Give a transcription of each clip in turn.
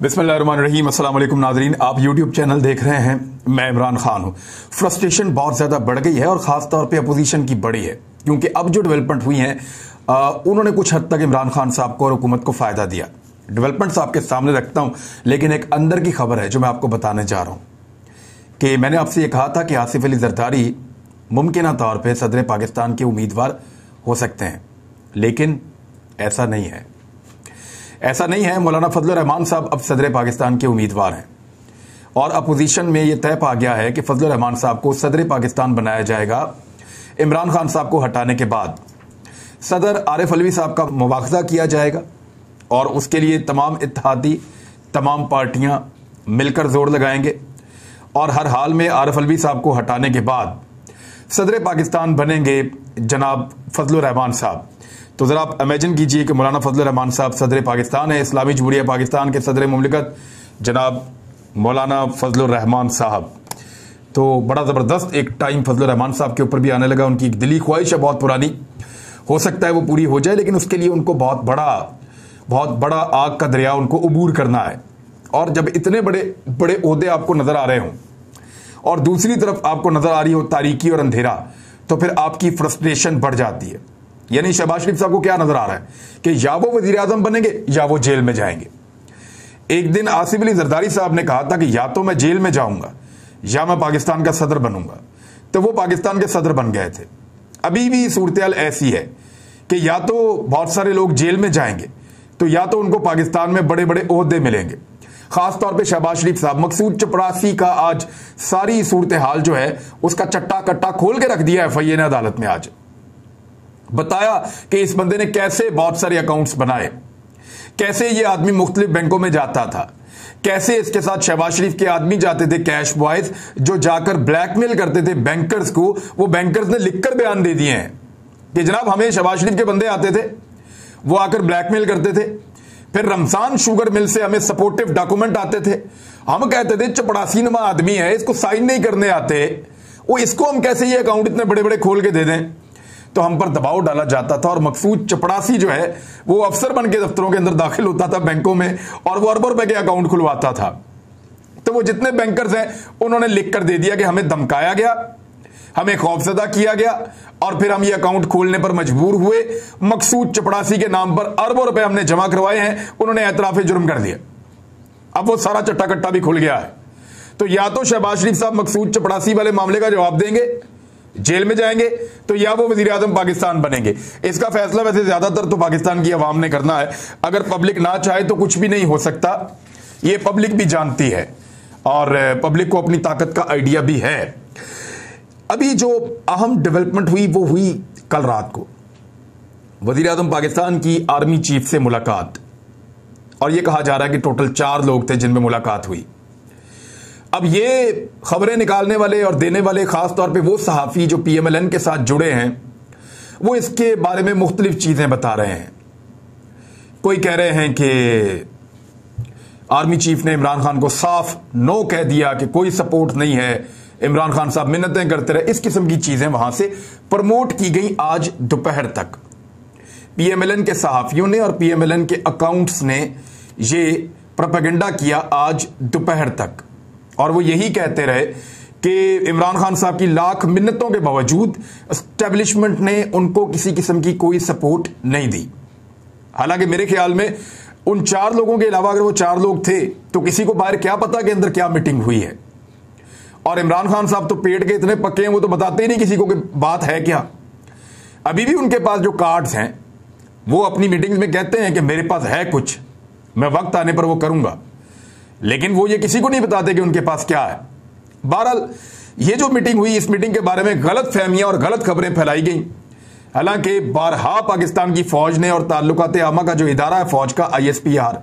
बिस्मिल्लाहिर्रहमानिर्रहीम। अस्सलाम वालेकुम नाज़रीन, आप यूट्यूब चैनल देख रहे हैं। मैं इमरान खान हूँ। फ्रस्ट्रेशन बहुत ज़्यादा बढ़ गई है और ख़ास तौर पे अपोजिशन की बढ़ी है, क्योंकि अब जो डेवलपमेंट हुई हैं उन्होंने कुछ हद तक इमरान खान साहब को और हुकूमत को फ़ायदा दिया। डेवलपमेंट्स आपके सामने रखता हूँ, लेकिन एक अंदर की खबर है जो मैं आपको बताने जा रहा हूँ कि मैंने आपसे ये कहा था कि आसिफ अली जरदारी मुमकिन तौर पर सदर पाकिस्तान के उम्मीदवार हो सकते हैं, लेकिन ऐसा नहीं है। ऐसा नहीं है। मौलाना फजलुर रहमान साहब अब सदर पाकिस्तान के उम्मीदवार हैं और अपोजिशन में यह तय पा गया है कि फजलुर रहमान साहब को सदर पाकिस्तान बनाया जाएगा। इमरान खान साहब को हटाने के बाद सदर आरिफ अलवी साहब का मुवाखजा किया जाएगा और उसके लिए तमाम इत्तेहादी, तमाम पार्टियां मिलकर जोर लगाएंगे और हर हाल में आरिफ अलवी साहब को हटाने के बाद सदर पाकिस्तान बनेंगे जनाब फजलुर रहमान साहब। तो ज़रा आप इमेजिन कीजिए कि मौलाना फजलुर रहमान साहब सदर पाकिस्तान है, इस्लामी जमहूरिया पाकिस्तान के सदर मुमलिकत जनाब मौलाना फजलुर रहमान साहब। तो बड़ा ज़बरदस्त एक टाइम फजलुर रहमान साहब के ऊपर भी आने लगा। उनकी एक दिली ख्वाहिश है बहुत पुरानी, हो सकता है वो पूरी हो जाए, लेकिन उसके लिए उनको बहुत बड़ा आग का दरिया उनको अबूर करना है। और जब इतने बड़े बड़े ओहदे आपको नज़र आ रहे हों और दूसरी तरफ आपको नज़र आ रही हो तारीकी और अंधेरा, तो फिर आपकी फ्रस्ट्रेशन बढ़ जाती है। यानी शहबाज शरीफ साहब को क्या नजर आ रहा है कि या वो वजीर आजम बनेंगे या वो जेल में जाएंगे। एक दिन आसिफ अली जरदारी साहब ने कहा था कि या तो मैं जेल में जाऊंगा या मैं पाकिस्तान का सदर बनूंगा, तो वो पाकिस्तान के सदर बन गए थे। अभी भी सूरत ऐसी है कि या तो बहुत सारे लोग जेल में जाएंगे, तो या तो उनको पाकिस्तान में बड़े बड़े ओहदे मिलेंगे। खास तौर पे शहबाज शरीफ साहब, मकसूद चपरासी का आज सारी सूरत हाल जो है उसका चट्टा कट्टा खोल के रख दिया FIA ने अदालत में। आज बताया कि इस बंदे ने कैसे बहुत सारे अकाउंट्स बनाए, कैसे ये आदमी मुख्तलिफ बैंकों में जाता था, कैसे इसके साथ शहबाज शरीफ के आदमी जाते थे कैश बॉयज जो जाकर ब्लैकमेल करते थे बैंकर्स को। वो बैंकर्स ने लिखकर बयान दे दिए हैं कि जनाब हमें शहबाज शरीफ के बंदे आते थे, वो आकर ब्लैकमेल करते थे। फिर रमजान शुगर मिल से हमें सपोर्टिव डॉक्यूमेंट आते थे, हम कहते थे चपड़ासी नमा आदमी है, इसको साइन नहीं करने आते, वो इसको हम कैसे ये अकाउंट इतने बड़े बड़े खोल के दे दें। तो हम पर दबाव डाला जाता था और मकसूद चपड़ासी जो है वो अफसर बन के दफ्तरों के अंदर दाखिल होता था बैंकों में और वो अरबों रुपए के अकाउंट खुलवाता था। तो वो जितने बैंकर्स हैं उन्होंने लिख कर दे दिया कि हमें धमकाया गया, हमें खौफजदा किया गया और फिर हम ये अकाउंट खोलने पर मजबूर हुए। मकसूद चपड़ासी के नाम पर अरबों रुपए हमने जमा करवाए हैं, उन्होंने एतराफ जुर्म कर दिया। अब वो सारा चट्टा कट्टा भी खुल गया है। तो या तो शहबाज शरीफ साहब मकसूद चपड़ासी वाले मामले का जवाब देंगे, जेल में जाएंगे, तो या वो वजीर आजम पाकिस्तान बनेंगे। इसका फैसला वैसे ज्यादातर तो पाकिस्तान की अवाम ने करना है। अगर पब्लिक ना चाहे तो कुछ भी नहीं हो सकता, ये पब्लिक भी जानती है और पब्लिक को अपनी ताकत का आइडिया भी है। अभी जो अहम डेवलपमेंट हुई वो हुई कल रात को वजीर आजम पाकिस्तान की आर्मी चीफ से मुलाकात, और यह कहा जा रहा है कि टोटल 4 लोग थे जिनमें मुलाकात हुई। अब ये खबरें निकालने वाले और देने वाले खास तौर पे वो सहाफ़ी जो PMLN के साथ जुड़े हैं, वो इसके बारे में मुख्तलिफ चीज़ें बता रहे हैं। कोई कह रहे हैं कि आर्मी चीफ ने इमरान खान को साफ नो कह दिया कि कोई सपोर्ट नहीं है, इमरान खान साहब मिन्नतें करते रहे। इस किस्म की चीज़ें वहां से प्रमोट की गई आज दोपहर तक। PMLN के सहाफ़ियों ने और PMLN के अकाउंट्स ने ये प्रोपेगेंडा किया आज दोपहर तक, और वो यही कहते रहे कि इमरान खान साहब की लाख मिन्नतों के बावजूद एस्टेब्लिशमेंट ने उनको किसी किस्म की कोई सपोर्ट नहीं दी। हालांकि मेरे ख्याल में उन 4 लोगों के अलावा अगर वो 4 लोग थे तो किसी को बाहर क्या पता कि अंदर क्या मीटिंग हुई है। और इमरान खान साहब तो पेट के इतने पक्के हैं, वो तो बताते ही नहीं किसी को कि बात है क्या। अभी भी उनके पास जो कार्ड्स हैं वो अपनी मीटिंग में कहते हैं कि मेरे पास है कुछ, मैं वक्त आने पर वो करूंगा, लेकिन वो ये किसी को नहीं बताते कि उनके पास क्या है। बहरहाल ये जो मीटिंग हुई, इस मीटिंग के बारे में गलत फहमियां और गलत खबरें फैलाई गई। हालांकि बारहा पाकिस्तान की फौज ने और ताल्लुकात आमा का जो इदारा है फौज का ISPR,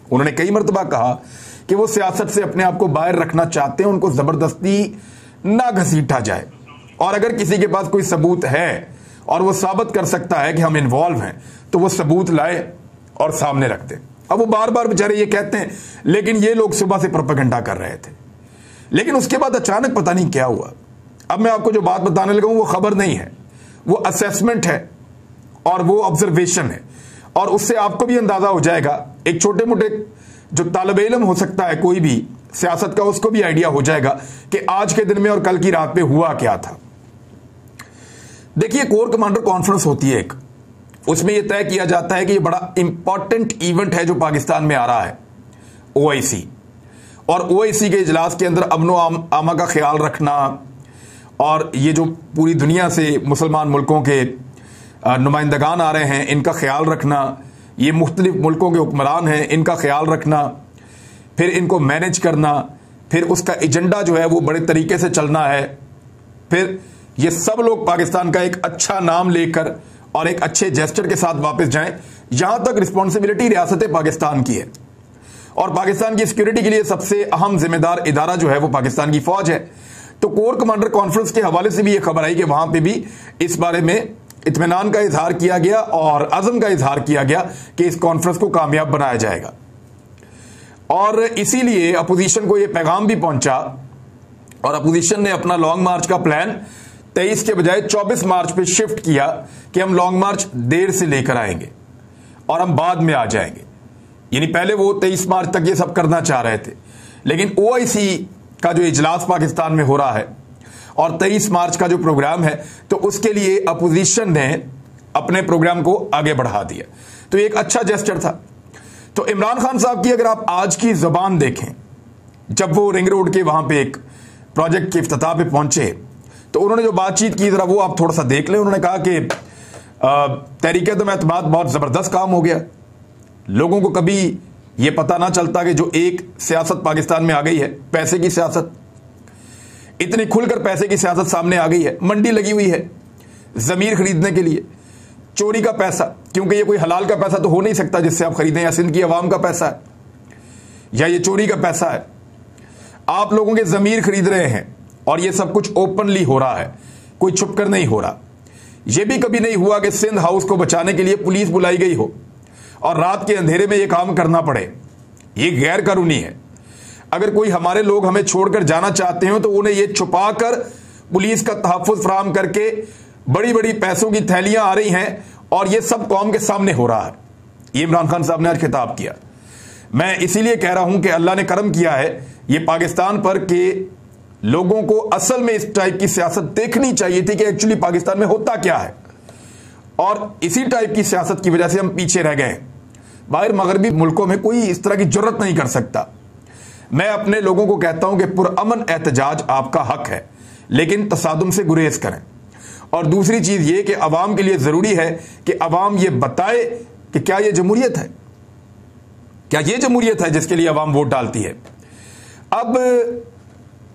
उन्होंने कई मरतबा कहा कि वो सियासत से अपने आप को बाहर रखना चाहते हैं, उनको जबरदस्ती ना घसीटा जाए, और अगर किसी के पास कोई सबूत है और वो साबित कर सकता है कि हम इन्वॉल्व हैं तो वो सबूत लाए और सामने रख दें। अब वो बार बार बेचारे ये कहते हैं, लेकिन ये लोग सुबह से प्रोपेगेंडा कर रहे थे। लेकिन उसके बाद अचानक पता नहीं क्या हुआ। अब मैं आपको जो बात बताने लगा हूं वो खबर नहीं है, वो असेसमेंट है और वो ऑब्जर्वेशन है, और उससे आपको भी अंदाजा हो जाएगा एक छोटे मोटे जो तालिब इल्म हो सकता है कोई भी सियासत का, उसको भी आइडिया हो जाएगा कि आज के दिन में और कल की रात पे हुआ क्या था। देखिए, कोर कमांडर कॉन्फ्रेंस होती है एक, उसमें यह तय किया जाता है कि यह बड़ा इंपॉर्टेंट इवेंट है जो पाकिस्तान में आ रहा है, OIC। और OIC के इजलास के अंदर अमनो आमा का ख्याल रखना और ये जो पूरी दुनिया से मुसलमान मुल्कों के नुमाइंदगान आ रहे हैं, इनका ख्याल रखना, ये मुख्तलिफ मुल्कों के हुक्मरान हैं, इनका ख्याल रखना, फिर इनको मैनेज करना, फिर उसका एजेंडा जो है वो बड़े तरीके से चलना है, फिर ये सब लोग पाकिस्तान का एक अच्छा नाम लेकर और एक अच्छे जेस्चर के साथ वापस जाएं। यहां तक रिस्पॉन्सिबिलिटी रियासत पाकिस्तान की है और पाकिस्तान की सिक्योरिटी के लिए सबसे अहम जिम्मेदार इदारा जो है वो पाकिस्तान की फौज है। तो कोर कमांडर कॉन्फ्रेंस के हवाले से भी यह खबर आई कि वहां पे भी इस बारे में इत्मीनान का इजहार किया गया और अज़म का इजहार किया गया कि इस कॉन्फ्रेंस को कामयाब बनाया जाएगा। और इसीलिए अपोजिशन को यह पैगाम भी पहुंचा और अपोजिशन ने अपना लॉन्ग मार्च का प्लान 23 के बजाय 24 मार्च पे शिफ्ट किया कि हम लॉन्ग मार्च देर से लेकर आएंगे और हम बाद में आ जाएंगे। यानी पहले वो 23 मार्च तक ये सब करना चाह रहे थे, लेकिन OIC का जो इजलास पाकिस्तान में हो रहा है और 23 मार्च का जो प्रोग्राम है, तो उसके लिए अपोजिशन ने अपने प्रोग्राम को आगे बढ़ा दिया। तो एक अच्छा जेस्चर था। तो इमरान खान साहब की अगर आप आज की जुबान देखें, जब वो रिंग रोड के वहां पे एक प्रोजेक्ट के इफ्तिताह पे पहुंचे तो उन्होंने जो बातचीत की, जरा वो आप थोड़ा सा देख लें। उन्होंने कहा कि तहरीक-ए-एतमाद बहुत जबरदस्त काम हो गया, लोगों को कभी यह पता ना चलता कि जो एक सियासत पाकिस्तान में आ गई है, पैसे की सियासत, इतनी खुलकर पैसे की सियासत सामने आ गई है। मंडी लगी हुई है जमीर खरीदने के लिए, चोरी का पैसा, क्योंकि ये कोई हलाल का पैसा तो हो नहीं सकता जिससे आप खरीदें, या सिंध की अवाम का पैसा है या ये चोरी का पैसा है। आप लोगों के जमीर खरीद रहे हैं और ये सब कुछ ओपनली हो रहा है, कोई छुपकर नहीं हो रहा। यह भी कभी नहीं हुआ कि सिंध हाउस को बचाने के लिए पुलिस बुलाई गई हो और रात के अंधेरे में यह काम करना पड़े। ये गैर कानूनी है। अगर कोई हमारे लोग हमें छोड़कर जाना चाहते हो तो उन्हें यह छुपाकर पुलिस का तहफ्फुज़ फराहम करके बड़ी बड़ी पैसों की थैलियां आ रही हैं और यह सब कौम के सामने हो रहा है। ये इमरान खान साहब ने आज खिताब किया। मैं इसीलिए कह रहा हूं कि अल्लाह ने करम किया है ये पाकिस्तान पर कि लोगों को असल में इस टाइप की सियासत देखनी चाहिए थी कि एक्चुअली पाकिस्तान में होता क्या है, और इसी टाइप की सियासत की वजह से हम पीछे रह गए। बाहर मगरबी मुल्कों में कोई इस तरह की जरूरत नहीं कर सकता। मैं अपने लोगों को कहता हूं कि पुरअमन एहतजाज आपका हक है, लेकिन तसादुम से गुरेज करें। और दूसरी चीज ये कि अवाम के लिए जरूरी है कि अवाम ये बताए कि क्या ये जमहूरियत है, क्या ये जमहूरियत है जिसके लिए अवाम वोट डालती है। अब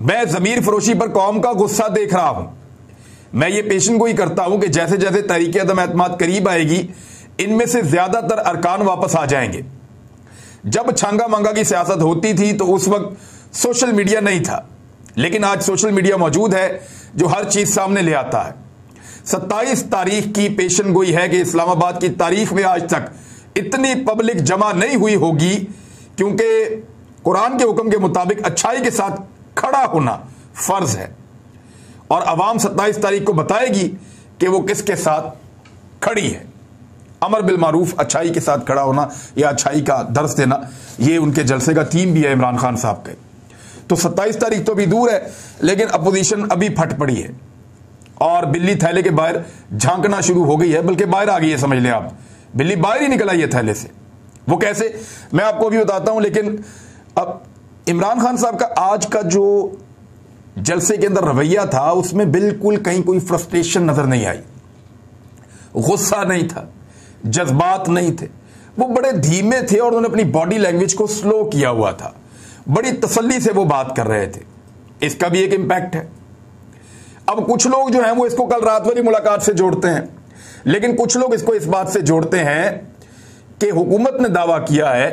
मैं जमीर फरोशी पर कौम का गुस्सा देख रहा हूं। मैं ये पेशन गोई करता हूं कि जैसे जैसे तहरीक-ए-एतमाद करीब आएगी, इनमें से ज्यादातर अरकान वापस आ जाएंगे। जब छांगा मांगा की सियासत होती थी तो उस वक्त सोशल मीडिया नहीं था, लेकिन आज सोशल मीडिया मौजूद है जो हर चीज सामने ले आता है। 27 तारीख की पेशन गोई है कि इस्लामाबाद की तारीख में आज तक इतनी पब्लिक जमा नहीं हुई होगी, क्योंकि कुरान के हुक्म के मुताबिक अच्छाई के साथ खड़ा होना फर्ज है और अवाम 27 तारीख को बताएगी कि वो किसके साथ खड़ी है। अमर बिल मारूफ, अच्छाई के साथ खड़ा होना या अच्छाई का दर्स देना, ये उनके जलसे का थीम भी है इमरान खान साहब के। तो 27 तारीख तो भी दूर है, लेकिन अपोजिशन अभी फट पड़ी है और बिल्ली थैले के बाहर झांकना शुरू हो गई है, बल्कि बाहर आ गई है। समझ लें आप, बिल्ली बाहर ही निकल आई है थैले से। वो कैसे, मैं आपको अभी बताता हूं। लेकिन अब इमरान खान साहब का आज का जो जलसे के अंदर रवैया था, उसमें बिल्कुल कहीं कोई फ्रस्ट्रेशन नजर नहीं आई, गुस्सा नहीं था, जज्बात नहीं थे। वो बड़े धीमे थे और उन्होंने अपनी बॉडी लैंग्वेज को स्लो किया हुआ था। बड़ी तसल्ली से वो बात कर रहे थे। इसका भी एक इंपैक्ट है। अब कुछ लोग जो हैं वो इसको कल रात वाली मुलाकात से जोड़ते हैं, लेकिन कुछ लोग इसको इस बात से जोड़ते हैं कि हुकूमत ने दावा किया है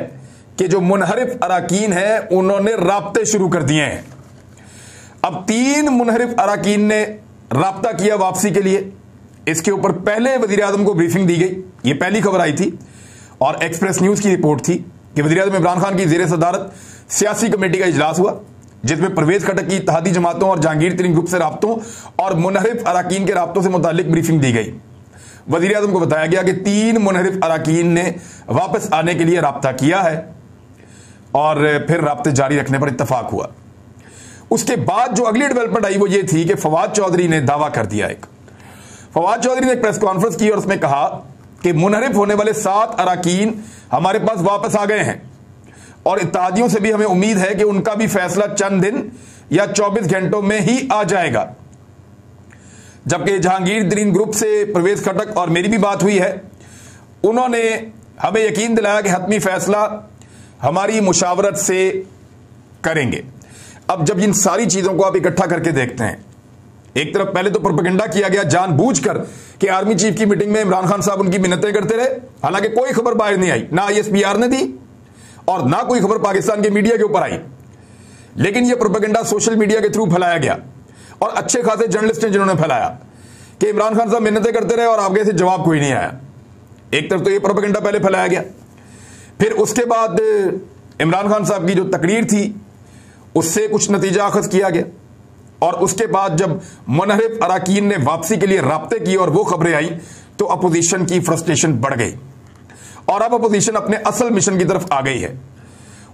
कि जो मुनहरिफ अराकीन हैं उन्होंने राब्ते शुरू कर दिए हैं। अब 3 मुनहरिफ अराकीन ने राब्ता किया वापसी के लिए। इसके ऊपर पहले वजीर आजम को ब्रीफिंग दी गई। ये पहली खबर आई थी और एक्सप्रेस न्यूज की रिपोर्ट थी कि वजीर आजम इमरान खान की ज़ेर सदारत सियासी कमेटी का इजलास हुआ, जिसमें परवेज खटक की इत्तेहादी जमातों और जहांगीर तरीन ग्रुप से राब्तों और मुनहरिफ अराकीन के राब्तों से मुतालिक ब्रीफिंग दी गई। वजीर आजम को बताया गया कि 3 मुनहरिफ अराकीन ने वापस आने के लिए राब्ता किया है और फिर राब्ते जारी रखने पर इत्तफाक हुआ। उसके बाद जो अगली डेवलपमेंट आई वो ये थी कि फवाद चौधरी ने दावा कर दिया। फवाद चौधरी ने एक प्रेस कॉन्फ्रेंस की और उसमें कहा कि मुनहरिफ होने वाले 7 अराकीन हमारे पास वापस आ गए हैं और इत्तेहादियों से भी हमें उम्मीद है कि उनका भी फैसला चंद दिन या 24 घंटों में ही आ जाएगा। जबकि जहांगीर तरीन ग्रुप से परवेज खटक और मेरी भी बात हुई है, उन्होंने हमें यकीन दिलाया कि हतमी फैसला हमारी मुशावरत से करेंगे। अब जब इन सारी चीजों को आप इकट्ठा करके देखते हैं, एक तरफ पहले तो प्रोपेगेंडा किया गया जानबूझकर कि आर्मी चीफ की मीटिंग में इमरान खान साहब उनकी मिन्नतें करते रहे, हालांकि कोई खबर बाहर नहीं आई, ना ISPR ने दी और ना कोई खबर पाकिस्तान के मीडिया के ऊपर आई। लेकिन यह प्रोपेगेंडा सोशल मीडिया के थ्रू फैलाया गया और अच्छे खासे जर्नलिस्ट हैं जिन्होंने फैलाया कि इमरान खान साहब मिन्नतें करते रहे और आगे से जवाब कोई नहीं आया। एक तरफ तो यह प्रोपेगेंडा पहले फैलाया गया, फिर उसके बाद इमरान खान साहब की जो तकरीर थी उससे कुछ नतीजा अखज किया गया और उसके बाद जब मुनहरिफ अराकीन ने वापसी के लिए राब्ते किए और वो खबरें आई तो अपोजिशन की फ्रस्ट्रेशन बढ़ गई और अब अपोजिशन अपने असल मिशन की तरफ आ गई है।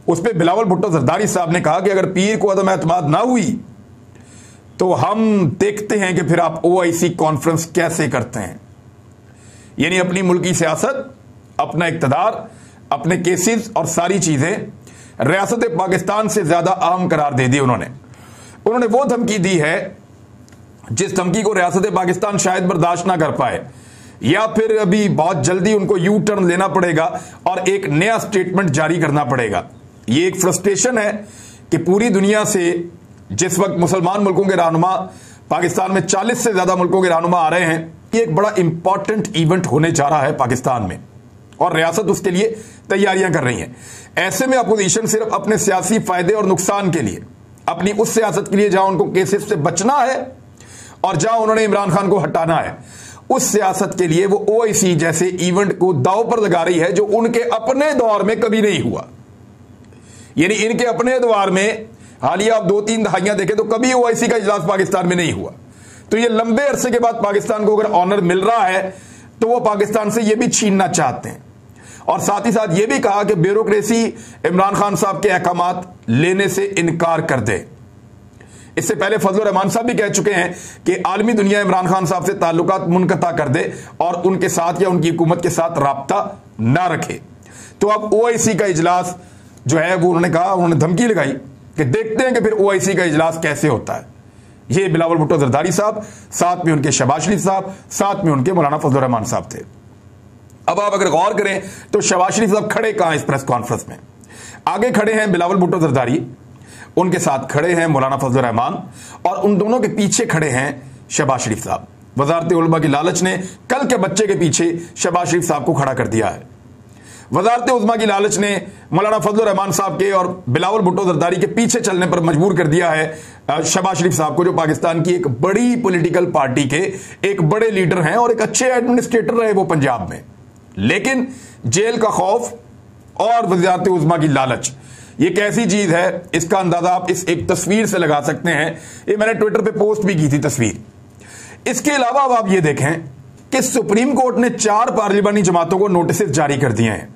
उस पर बिलावल भुट्टो जरदारी साहब ने कहा कि अगर पीर को अदम एतमाद ना हुई तो हम देखते हैं कि फिर आप OIC कॉन्फ्रेंस कैसे करते हैं। यानी अपनी मुल्की सियासत, अपना इक्तदार, अपने केसेस और सारी चीजें रियासत पाकिस्तान से ज्यादा अहम करार दे दी। उन्होंने वो धमकी दी है जिस धमकी को रियासत पाकिस्तान शायद बर्दाश्त ना कर पाए, या फिर अभी बहुत जल्दी उनको यू टर्न लेना पड़ेगा और एक नया स्टेटमेंट जारी करना पड़ेगा। ये एक फ्रस्ट्रेशन है कि पूरी दुनिया से जिस वक्त मुसलमान मुल्कों के रहनुमा पाकिस्तान में 40 से ज्यादा मुल्कों के रहनुमा आ रहे हैं, ये एक बड़ा इंपॉर्टेंट इवेंट होने जा रहा है पाकिस्तान में और रियासत उसके लिए तैयारियां कर रही है। ऐसे में अपोजिशन सिर्फ अपने सियासी फायदे और नुकसान के लिए, अपनी उस सियासत के लिए जहां उनको केसेस से बचना है और जहां उन्होंने इमरान खान को हटाना है, उस सियासत के लिए वो OIC जैसे इवेंट को दांव पर लगा रही है जो उनके अपने दौर में कभी नहीं हुआ। यानी इनके अपने दौर में हालिया आप 2-3 दहाइयां देखें तो कभी OIC का इजलास पाकिस्तान में नहीं हुआ। तो ये लंबे अरसे के बाद पाकिस्तान को अगर ऑनर मिल रहा है तो वो पाकिस्तान से ये भी छीनना चाहते हैं और साथ ही साथ ये भी कहा कि ब्यूरोक्रेसी इमरान खान साहब के अहकामात लेने से इनकार कर दे। इससे पहले फजलुर रहमान साहब भी कह चुके हैं कि आलमी दुनिया इमरान खान साहब से ताल्लुकात मुनक़ता कर दे और उनके साथ या उनकी हुकूमत के साथ राब्ता ना रखे। तो अब OIC का इजलास जो है वो उन्होंने कहा, उन्होंने धमकी लगाई कि देखते हैं कि फिर OIC का इजलास कैसे होता है। ये बिलावल भुट्टो जरदारी साहब, साथ में उनके शहबाज शरीफ साहब, साथ में उनके मौलाना फजलुर रहमान साहब थे। अब आप अगर गौर करें तो शहबाज शरीफ साहब खड़े कहां इस प्रेस कॉन्फ्रेंस में? आगे खड़े हैं बिलावल भुट्टो जरदारी, उनके साथ खड़े हैं मौलाना फजलुर रहमान और उन दोनों के पीछे खड़े हैं शहबाज शरीफ साहब। वजारत उलमा की लालच ने कल के बच्चे के पीछे शहबाज शरीफ साहब को खड़ा कर दिया है। वजारत उलमा की लालच ने मौलाना फजलुर रहमान साहब के और बिलावल भुट्टो जरदारी के पीछे चलने पर मजबूर कर दिया है शहबाज शरीफ साहब को, जो पाकिस्तान की एक बड़ी पॉलिटिकल पार्टी के एक बड़े लीडर हैं और एक अच्छे एडमिनिस्ट्रेटर रहे वो पंजाब में। लेकिन जेल का खौफ और वजारत उलमा की लालच, ये कैसी चीज है इसका अंदाजा आप इस एक तस्वीर से लगा सकते हैं। ये मैंने ट्विटर पे पोस्ट भी की थी तस्वीर। इसके अलावा अब आप ये देखें कि सुप्रीम कोर्ट ने 4 पार्लिमानी जमातों को नोटिस जारी कर दिए हैं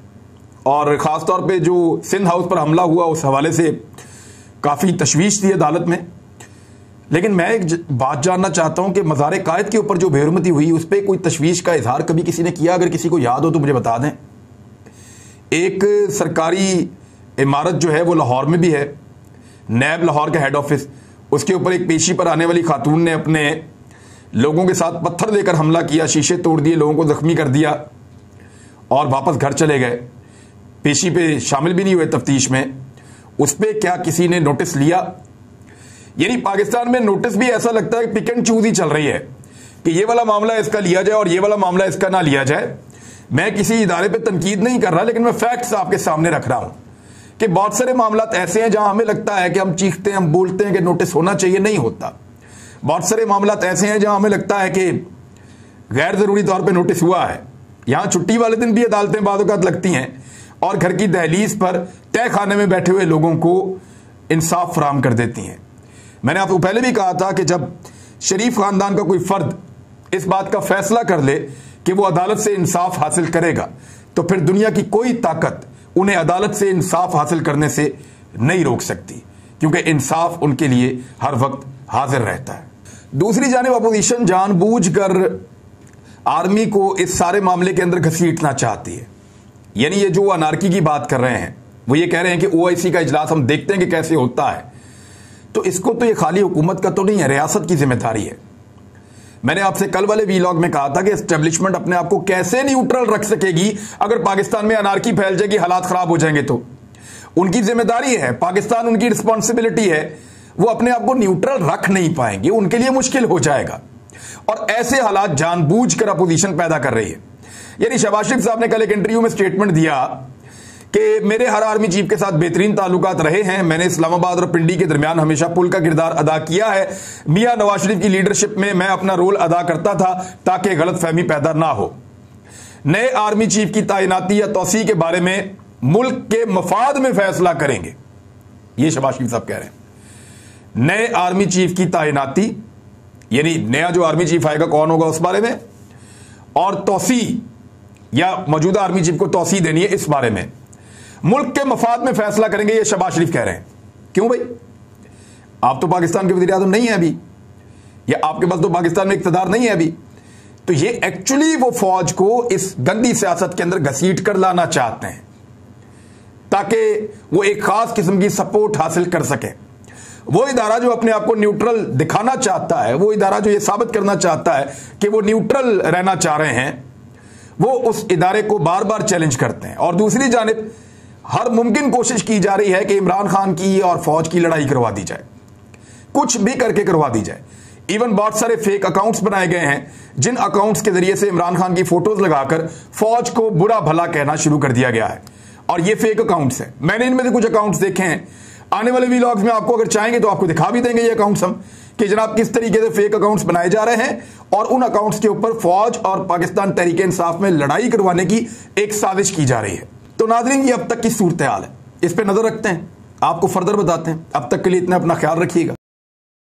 और खासतौर पे जो सिंध हाउस पर हमला हुआ उस हवाले से काफी तशवीश थी अदालत में। लेकिन मैं एक बात जानना चाहता हूं कि मज़ार कायद के ऊपर जो बेहरमती हुई उस पर कोई तशवीश का इजहार कभी किसी ने किया? अगर किसी को याद हो तो मुझे बता दें। एक सरकारी इमारत जो है वो लाहौर में भी है, नैब लाहौर का हेड ऑफिस, उसके ऊपर एक पेशी पर आने वाली खातून ने अपने लोगों के साथ पत्थर लेकर हमला किया, शीशे तोड़ दिए, लोगों को जख्मी कर दिया और वापस घर चले गए। पेशी पे शामिल भी नहीं हुए तफ्तीश में। उस पर क्या किसी ने नोटिस लिया? यानी पाकिस्तान में नोटिस भी ऐसा लगता है कि पिक एंड चूज ही चल रही है कि ये वाला मामला इसका लिया जाए और ये वाला मामला इसका ना लिया जाए। मैं किसी इदारे पे तनकीद नहीं कर रहा, लेकिन मैं फैक्ट्स आपके सामने रख रहा हूं कि बहुत सारे मामला ऐसे हैं जहां हमें लगता है कि हम चीखते हैं, हम बोलते हैं कि नोटिस होना चाहिए, नहीं होता। बहुत सारे मामला ऐसे हैं जहां हमें लगता है कि गैर जरूरी तौर पर नोटिस हुआ है। यहां छुट्टी वाले दिन भी अदालतें बाद औक़ात लगती हैं और घर की दहलीज पर तय खाने में बैठे हुए लोगों को इंसाफ फराहम कर देती हैं। मैंने आपको पहले भी कहा था कि जब शरीफ खानदान का कोई फर्द इस बात का फैसला कर ले कि वो अदालत से इंसाफ हासिल करेगा, तो फिर दुनिया की कोई ताकत उन्हें अदालत से इंसाफ हासिल करने से नहीं रोक सकती, क्योंकि इंसाफ उनके लिए हर वक्त हाजिर रहता है। दूसरी जानिब अपोजिशन जानबूझकर आर्मी को इस सारे मामले के अंदर घसीटना चाहती है। यानी ये जो अनार्की की बात कर रहे हैं, वो ये कह रहे हैं कि ओआईसी का इजलास हम देखते हैं कि कैसे होता है, तो इसको तो ये खाली हुकूमत का तो नहीं है, रियासत की जिम्मेदारी है। मैंने आपसे कल वाले वीलॉग में कहा था कि एस्टेब्लिशमेंट अपने आप को कैसे न्यूट्रल रख सकेगी अगर पाकिस्तान में अनार्की फैल जाएगी, हालात खराब हो जाएंगे। तो उनकी जिम्मेदारी है, पाकिस्तान उनकी रिस्पॉन्सिबिलिटी है, वो अपने आप को न्यूट्रल रख नहीं पाएंगे, उनके लिए मुश्किल हो जाएगा। और ऐसे हालात जानबूझकर अपोजिशन पैदा कर रही है। यानी शहबाज शरीफ साहब ने कल एक इंटरव्यू में स्टेटमेंट दिया कि मेरे हर आर्मी चीफ के साथ बेहतरीन ताल्लुकात रहे हैं, मैंने इस्लामाबाद और पिंडी के दरमियान हमेशा पुल का किरदार अदा किया है, मियां नवाज शरीफ की लीडरशिप में मैं अपना रोल अदा करता था ताकि गलतफहमी पैदा ना हो। नए आर्मी चीफ की तैनाती या तौसीह के बारे में मुल्क के मफाद में फैसला करेंगे, ये शहबाज शरीफ साहब कह रहे हैं। नए आर्मी चीफ की तैनाती यानी नया जो आर्मी चीफ आएगा कौन होगा उस बारे में, और तौसीह या मौजूदा आर्मी चीफ को तौसीह देनी है, इस बारे में मुल्क के मफाद में फैसला करेंगे, ये शहबाज शरीफ कह रहे हैं। क्यों भाई, आप तो पाकिस्तान के वज़ीर आज़म नहीं है अभी, या आपके पास तो पाकिस्तान में इक़्तिदार नहीं है अभी, तो ये एक्चुअली वो फौज को इस गंदी सियासत के अंदर घसीट कर लाना चाहते हैं ताकि वो एक खास किस्म की सपोर्ट हासिल कर सके। वो इदारा जो अपने आप को न्यूट्रल दिखाना चाहता है, वो इदारा जो ये साबित करना चाहता है कि वो न्यूट्रल रहना चाह रहे हैं, वो उस इदारे को बार बार चैलेंज करते हैं। और दूसरी जानिब हर मुमकिन कोशिश की जा रही है कि इमरान खान की और फौज की लड़ाई करवा दी जाए, कुछ भी करके करवा दी जाए। इवन बहुत सारे फेक अकाउंट्स बनाए गए हैं जिन अकाउंट्स के जरिए से इमरान खान की फोटोज लगाकर फौज को बुरा भला कहना शुरू कर दिया गया है, और ये फेक अकाउंट्स हैं। मैंने इनमें से कुछ अकाउंट्स देखे हैं, आने वाले वीलॉग्स में आपको अगर चाहेंगे तो आपको दिखा भी देंगे ये अकाउंट्स हम, कि जनाब किस तरीके से फेक अकाउंट्स बनाए जा रहे हैं, और उन अकाउंट्स के ऊपर फौज और पाकिस्तान तहरीक इंसाफ में लड़ाई करवाने की एक साजिश की जा रही है। तो नाज़रीन, ये अब तक की सूरत हाल है, इस पर नजर रखते हैं, आपको फर्दर बताते हैं। अब तक के लिए इतना अपना ख्याल रखिएगा।